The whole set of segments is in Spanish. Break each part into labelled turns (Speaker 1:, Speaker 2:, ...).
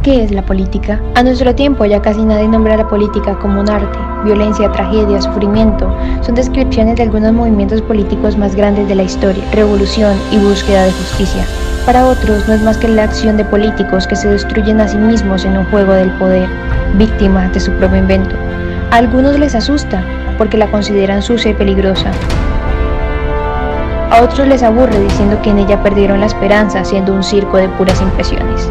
Speaker 1: ¿Qué es la política? A nuestro tiempo ya casi nadie nombra la política como un arte. Violencia, tragedia, sufrimiento son descripciones de algunos movimientos políticos más grandes de la historia, revolución y búsqueda de justicia. Para otros no es más que la acción de políticos que se destruyen a sí mismos en un juego del poder, víctimas de su propio invento. A algunos les asusta porque la consideran sucia y peligrosa. A otros les aburre diciendo que en ella perdieron la esperanza, siendo un circo de puras impresiones.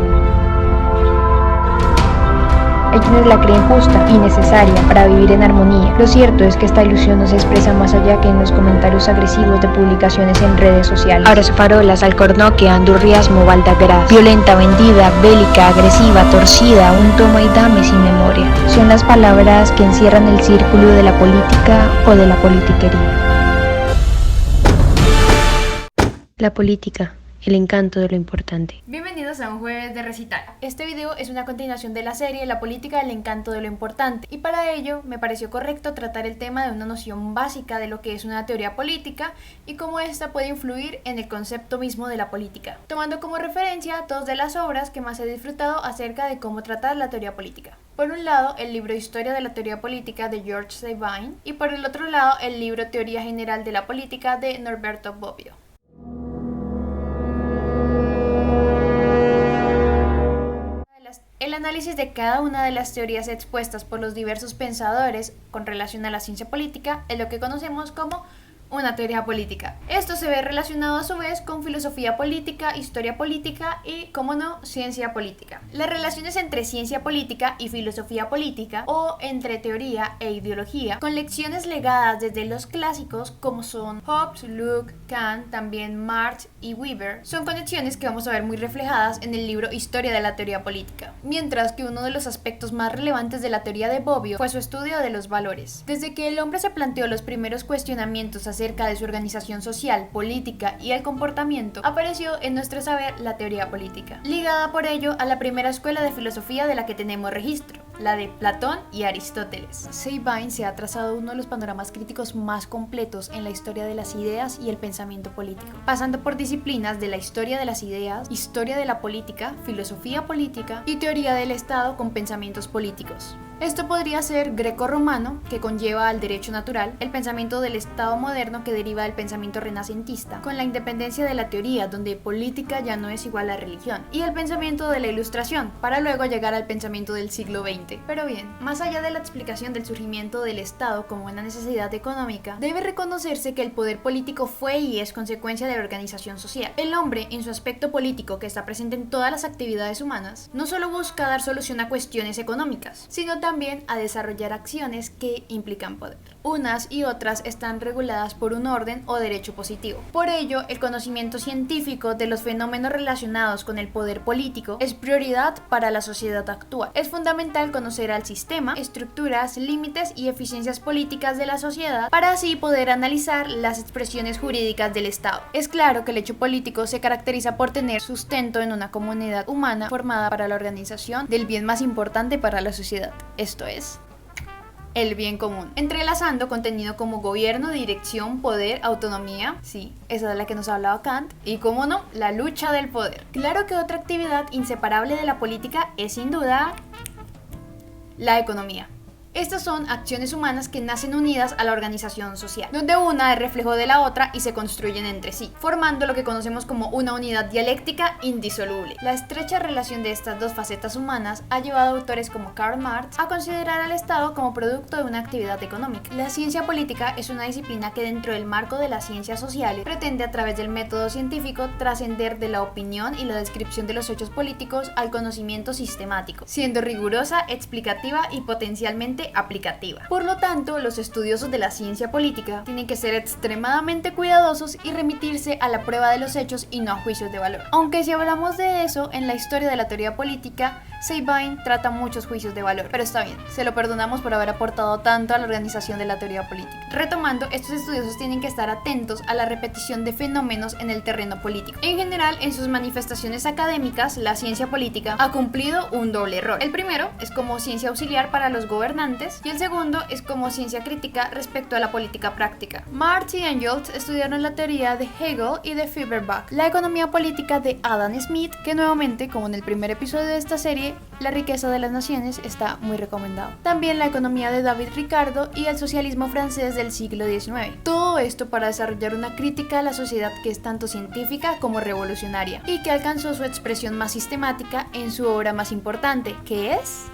Speaker 1: Hay quienes la creen justa y necesaria para vivir en armonía. Lo cierto es que esta ilusión no se expresa más allá que en los comentarios agresivos de publicaciones en redes sociales. Abrazafarolas, alcornoque, andurriasmo, baldagraz. Violenta, vendida, bélica, agresiva, torcida, un toma y dame sin memoria. Son las palabras que encierran el círculo de la política o de la politiquería. La política. El encanto de lo importante.
Speaker 2: Bienvenidos a un jueves de recital. Este video es una continuación de la serie La política, el encanto de lo importante, y para ello me pareció correcto tratar el tema de una noción básica de lo que es una teoría política y cómo esta puede influir en el concepto mismo de la política, tomando como referencia dos de las obras que más he disfrutado acerca de cómo tratar la teoría política. Por un lado, el libro Historia de la teoría política de George Sabine y por el otro lado, el libro Teoría general de la política de Norberto Bobbio. El análisis de cada una de las teorías expuestas por los diversos pensadores con relación a la ciencia política es lo que conocemos como una teoría política. Esto se ve relacionado a su vez con filosofía política, historia política y, como no, ciencia política. Las relaciones entre ciencia política y filosofía política, o entre teoría e ideología, con lecciones legadas desde los clásicos como son Hobbes, Locke, Kant, también Marx y Weber, son conexiones que vamos a ver muy reflejadas en el libro Historia de la teoría política. Mientras que uno de los aspectos más relevantes de la teoría de Bobbio fue su estudio de los valores. Desde que el hombre se planteó los primeros cuestionamientos acerca de su organización social, política y el comportamiento, apareció en nuestro saber la teoría política, ligada por ello a la primera escuela de filosofía de la que tenemos registro, la de Platón y Aristóteles. Sabine se ha trazado uno de los panoramas críticos más completos en la historia de las ideas y el pensamiento político, pasando por disciplinas de la historia de las ideas, historia de la política, filosofía política y teoría del Estado con pensamientos políticos. Esto podría ser greco-romano, que conlleva al derecho natural, el pensamiento del Estado moderno que deriva del pensamiento renacentista, con la independencia de la teoría, donde política ya no es igual a religión, y el pensamiento de la Ilustración, para luego llegar al pensamiento del siglo XX. Pero bien, más allá de la explicación del surgimiento del Estado como una necesidad económica, debe reconocerse que el poder político fue y es consecuencia de la organización social. El hombre, en su aspecto político que está presente en todas las actividades humanas, no solo busca dar solución a cuestiones económicas, sino también a desarrollar acciones que implican poder. Unas y otras están reguladas por un orden o derecho positivo. Por ello, el conocimiento científico de los fenómenos relacionados con el poder político es prioridad para la sociedad actual. Es fundamental conocer al sistema, estructuras, límites y eficiencias políticas de la sociedad para así poder analizar las expresiones jurídicas del Estado. Es claro que el hecho político se caracteriza por tener sustento en una comunidad humana formada para la organización del bien más importante para la sociedad. Esto es el bien común, entrelazando contenido como gobierno, dirección, poder, autonomía, sí, esa de la que nos hablaba Kant, y como no, la lucha del poder. Claro que otra actividad inseparable de la política es sin duda la economía. Estas son acciones humanas que nacen unidas a la organización social, donde una es reflejo de la otra y se construyen entre sí, formando lo que conocemos como una unidad dialéctica indisoluble. La estrecha relación de estas dos facetas humanas ha llevado a autores como Karl Marx a considerar al Estado como producto de una actividad económica. La ciencia política es una disciplina que dentro del marco de las ciencias sociales pretende a través del método científico trascender de la opinión y la descripción de los hechos políticos al conocimiento sistemático, siendo rigurosa, explicativa y potencialmente aplicativa. Por lo tanto, los estudiosos de la ciencia política tienen que ser extremadamente cuidadosos y remitirse a la prueba de los hechos y no a juicios de valor. Aunque si hablamos de eso, en la historia de la teoría política, Sabine trata muchos juicios de valor, pero está bien, se lo perdonamos por haber aportado tanto a la organización de la teoría política. Retomando, estos estudiosos tienen que estar atentos a la repetición de fenómenos en el terreno político. En general, en sus manifestaciones académicas, la ciencia política ha cumplido un doble rol. El primero es como ciencia auxiliar para los gobernantes y el segundo es como ciencia crítica respecto a la política práctica. Marx y Engels estudiaron la teoría de Hegel y de Feuerbach, la economía política de Adam Smith, que nuevamente, como en el primer episodio de esta serie, La riqueza de las naciones está muy recomendado. También La economía de David Ricardo y El socialismo francés del siglo XIX. Todo esto para desarrollar una crítica a la sociedad que es tanto científica como revolucionaria y que alcanzó su expresión más sistemática en su obra más importante, que es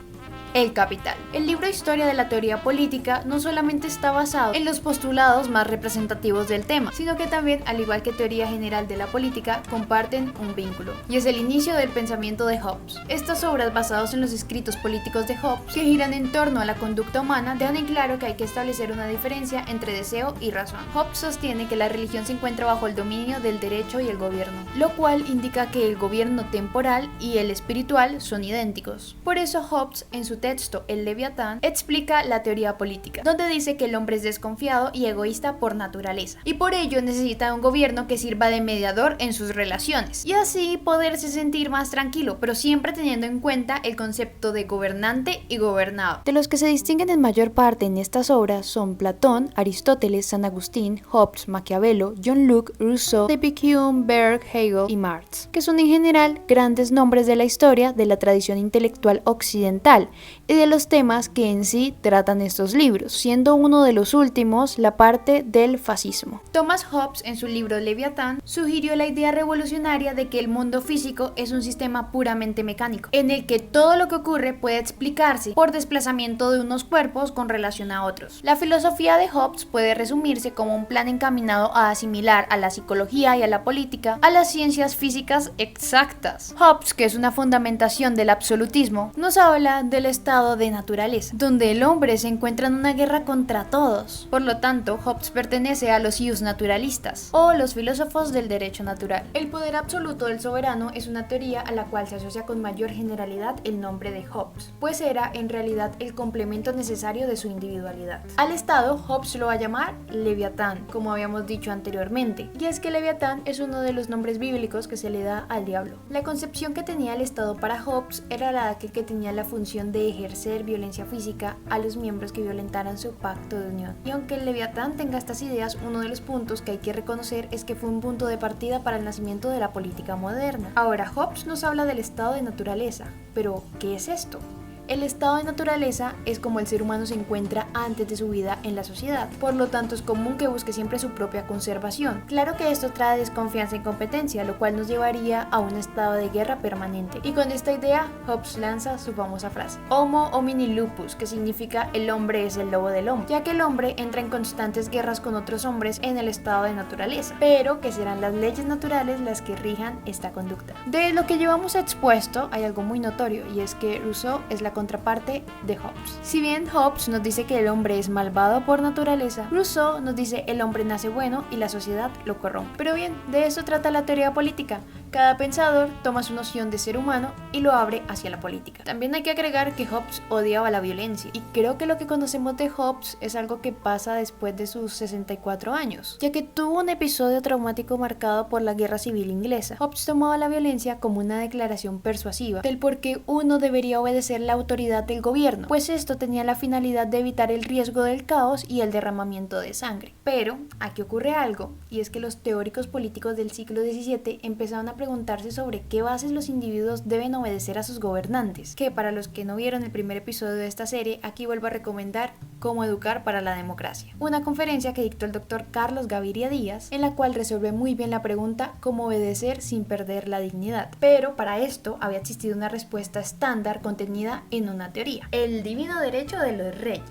Speaker 2: El Capital. El libro Historia de la teoría política no solamente está basado en los postulados más representativos del tema, sino que también, al igual que teoría general de la política, comparten un vínculo, y es el inicio del pensamiento de Hobbes. Estas obras, basadas en los escritos políticos de Hobbes, que giran en torno a la conducta humana, dejan en claro que hay que establecer una diferencia entre deseo y razón. Hobbes sostiene que la religión se encuentra bajo el dominio del derecho y el gobierno, lo cual indica que el gobierno temporal y el espiritual son idénticos. Por eso Hobbes, en su texto El Leviatán, explica la teoría política, donde dice que el hombre es desconfiado y egoísta por naturaleza, y por ello necesita un gobierno que sirva de mediador en sus relaciones, y así poderse sentir más tranquilo, pero siempre teniendo en cuenta el concepto de gobernante y gobernado. De los que se distinguen en mayor parte en estas obras son Platón, Aristóteles, San Agustín, Hobbes, Maquiavelo, John Locke, Rousseau, David Hume, Berg, Hegel y Marx, que son en general grandes nombres de la historia de la tradición intelectual occidental y de los temas que en sí tratan estos libros, siendo uno de los últimos la parte del fascismo. Thomas Hobbes, en su libro Leviatán, sugirió la idea revolucionaria de que el mundo físico es un sistema puramente mecánico, en el que todo lo que ocurre puede explicarse por desplazamiento de unos cuerpos con relación a otros. La filosofía de Hobbes puede resumirse como un plan encaminado a asimilar a la psicología y a la política a las ciencias físicas exactas. Hobbes, que es una fundamentación del absolutismo, nos habla del estado de naturaleza, donde el hombre se encuentra en una guerra contra todos. Por lo tanto, Hobbes pertenece a los ius naturalistas, o los filósofos del derecho natural. El poder absoluto del soberano es una teoría a la cual se asocia con mayor generalidad el nombre de Hobbes, pues era en realidad el complemento necesario de su individualidad. Al Estado, Hobbes lo va a llamar Leviatán, como habíamos dicho anteriormente, y es que Leviatán es uno de los nombres bíblicos que se le da al diablo. La concepción que tenía el Estado para Hobbes era la de aquel que tenía la función de ejercer violencia física a los miembros que violentaran su pacto de unión. Y aunque el Leviatán tenga estas ideas, uno de los puntos que hay que reconocer es que fue un punto de partida para el nacimiento de la política moderna. Ahora, Hobbes nos habla del estado de naturaleza, pero ¿qué es esto? El estado de naturaleza es como el ser humano se encuentra antes de su vida en la sociedad, por lo tanto es común que busque siempre su propia conservación. Claro que esto trae desconfianza y competencia, lo cual nos llevaría a un estado de guerra permanente. Y con esta idea, Hobbes lanza su famosa frase, Homo homini lupus, que significa el hombre es el lobo del hombre, ya que el hombre entra en constantes guerras con otros hombres en el estado de naturaleza, pero que serán las leyes naturales las que rijan esta conducta. De lo que llevamos expuesto, hay algo muy notorio, y es que Rousseau es la contraparte de Hobbes. Si bien Hobbes nos dice que el hombre es malvado por naturaleza, Rousseau nos dice el hombre nace bueno y la sociedad lo corrompe. Pero bien, de eso trata la teoría política. Cada pensador toma su noción de ser humano y lo abre hacia la política. También hay que agregar que Hobbes odiaba la violencia, y creo que lo que conocemos de Hobbes es algo que pasa después de sus 64 años, ya que tuvo un episodio traumático marcado por la Guerra Civil Inglesa. Hobbes tomaba la violencia como una declaración persuasiva del por qué uno debería obedecer la autoridad del gobierno, pues esto tenía la finalidad de evitar el riesgo del caos y el derramamiento de sangre. Pero aquí ocurre algo, y es que los teóricos políticos del siglo XVII empezaron a preguntarse sobre qué bases los individuos deben obedecer a sus gobernantes, que para los que no vieron el primer episodio de esta serie, aquí vuelvo a recomendar Cómo educar para la democracia, una conferencia que dictó el doctor Carlos Gaviria Díaz, en la cual resuelve muy bien la pregunta cómo obedecer sin perder la dignidad. Pero para esto había existido una respuesta estándar contenida en una teoría, el divino derecho de los reyes.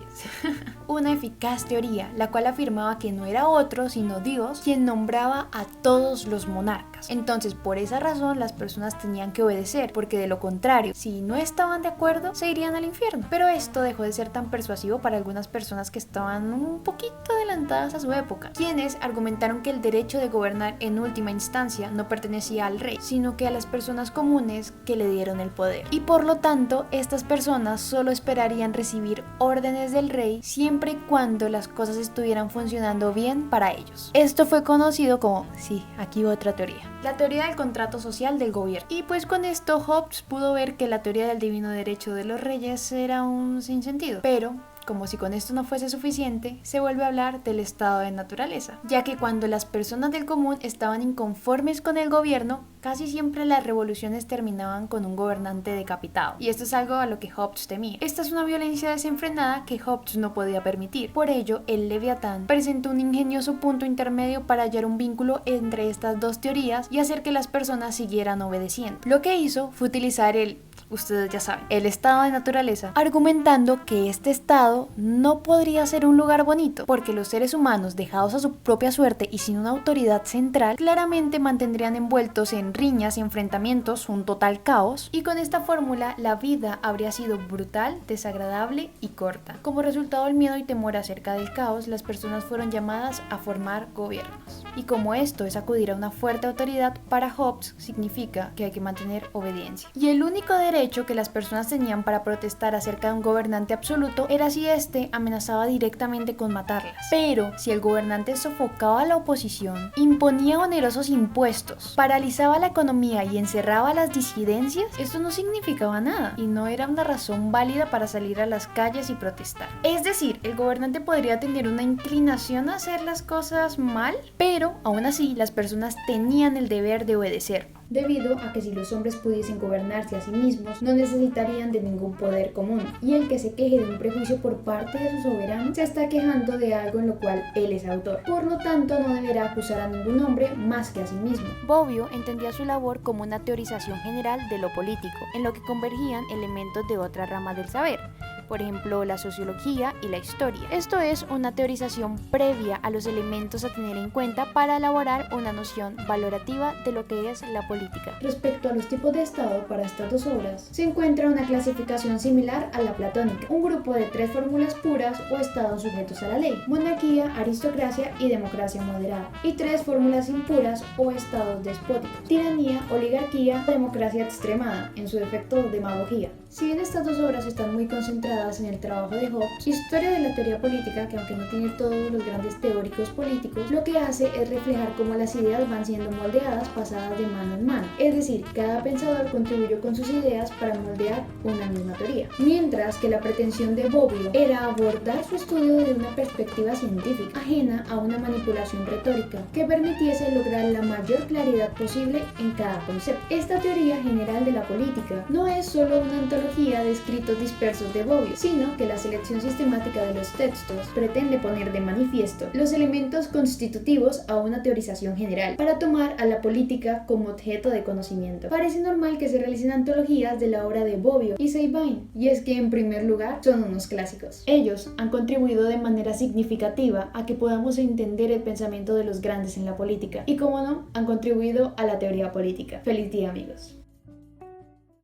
Speaker 2: Una eficaz teoría, la cual afirmaba que no era otro sino Dios quien nombraba a todos los monarcas. Entonces, por esa razón, las personas tenían que obedecer, porque de lo contrario, si no estaban de acuerdo, se irían al infierno. Pero esto dejó de ser tan persuasivo para algunas personas que estaban un poquito adelantadas a su época, quienes argumentaron que el derecho de gobernar en última instancia no pertenecía al rey, sino que a las personas comunes que le dieron el poder. Y por lo tanto, estas personas solo esperarían recibir órdenes del rey siempre y cuando las cosas estuvieran funcionando bien para ellos. Esto fue conocido como, sí, aquí va otra teoría, la teoría del contrato social del gobierno. Y pues con esto Hobbes pudo ver que la teoría del divino derecho de los reyes era un sinsentido. Pero Como si con esto no fuese suficiente, se vuelve a hablar del estado de naturaleza, ya que cuando las personas del común estaban inconformes con el gobierno, casi siempre las revoluciones terminaban con un gobernante decapitado, y esto es algo a lo que Hobbes temía. Esta es una violencia desenfrenada que Hobbes no podía permitir. Por ello, el Leviatán presentó un ingenioso punto intermedio para hallar un vínculo entre estas dos teorías y hacer que las personas siguieran obedeciendo. Lo que hizo fue utilizar ustedes ya saben, el estado de naturaleza, argumentando que este estado no podría ser un lugar bonito, porque los seres humanos, dejados a su propia suerte y sin una autoridad central, claramente mantendrían envueltos en riñas y enfrentamientos, un total caos, y con esta fórmula la vida habría sido brutal, desagradable y corta. Como resultado del miedo y temor acerca del caos, las personas fueron llamadas a formar gobiernos. Y como esto es acudir a una fuerte autoridad, para Hobbes significa que hay que mantener obediencia. Y el único derecho que las personas tenían para protestar acerca de un gobernante absoluto era si éste amenazaba directamente con matarlas. Pero si el gobernante sofocaba a la oposición, imponía onerosos impuestos, paralizaba la economía y encerraba las disidencias, esto no significaba nada y no era una razón válida para salir a las calles y protestar. Es decir, el gobernante podría tener una inclinación a hacer las cosas mal, pero aún así las personas tenían el deber de obedecer, debido a que si los hombres pudiesen gobernarse a sí mismos, no necesitarían de ningún poder común, y el que se queje de un prejuicio por parte de su soberano se está quejando de algo en lo cual él es autor. Por lo tanto, no deberá acusar a ningún hombre más que a sí mismo. Bobbio entendía su labor como una teorización general de lo político, en lo que convergían elementos de otra rama del saber, por ejemplo la sociología y la historia. Esto es una teorización previa a los elementos a tener en cuenta para elaborar una noción valorativa de lo que es la política. Respecto a los tipos de Estado para estas dos obras, se encuentra una clasificación similar a la platónica, un grupo de 3 fórmulas puras o estados sujetos a la ley: monarquía, aristocracia y democracia moderada, y 3 fórmulas impuras o estados despóticos: tiranía, oligarquía o democracia extremada, en su defecto demagogía. Si bien estas dos obras están muy concentradas en el trabajo de Hobbes, Historia de la teoría política, que aunque no tiene todos los grandes teóricos políticos, lo que hace es reflejar cómo las ideas van siendo moldeadas, pasadas de mano en mano. Es decir, cada pensador contribuyó con sus ideas para moldear una misma teoría. Mientras que la pretensión de Bobbio era abordar su estudio desde una perspectiva científica, ajena a una manipulación retórica, que permitiese lograr la mayor claridad posible en cada concepto. Esta teoría general de la política no es solo una antología de escritos dispersos de Bobbio, sino que la selección sistemática de los textos pretende poner de manifiesto los elementos constitutivos a una teorización general, para tomar a la política como objeto de conocimiento. Parece normal que se realicen antologías de la obra de Bobbio y Sabine, y es que en primer lugar son unos clásicos. Ellos han contribuido de manera significativa a que podamos entender el pensamiento de los grandes en la política, y como no, han contribuido a la teoría política. ¡Feliz día, amigos!